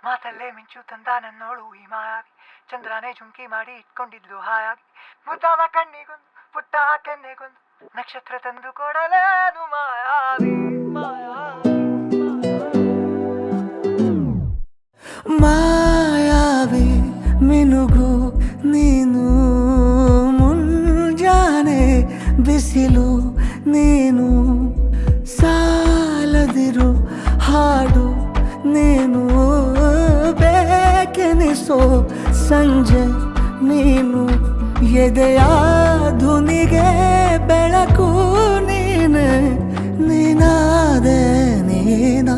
ಮಾತಲ್ಲೇ ಮಿಂಚು ತಂದ ನನ್ನೋಳು ಈ ಮಾಯಾವಿ ಚಂದ್ರನೇ ಜುಂಕಿ ಮಾಡಿ ಇಟ್ಕೊಂಡಿದ್ಲು ಹಾಯಾಗಿ ಮುದ್ದಾದ ಕಣ್ಣಿಗೊಂದು ಪುಟ್ಟ ಕೆನ್ನೆಗೊಂದು ನಕ್ಷತ್ರ ತಂದು ಕೊಡಲೇನು ಮಾಯಾವಿ ಮಾಯಾವಿ ಮಿನುಗು ನೀನು ಮುಂಜಾನೆ ಬಿಸಿಲು ನೀನು ಸಾಲದಿರು ಹಾಡು ನೀನು ಬೇಕೆನಿಸೋ ಸಂಜೆ ನೀನು ಎದೆಯ ಧುನಿಗೆ ಬೆಳಕು ನೀನೆ ನೀನಾದೆ ನೀನಾದೆ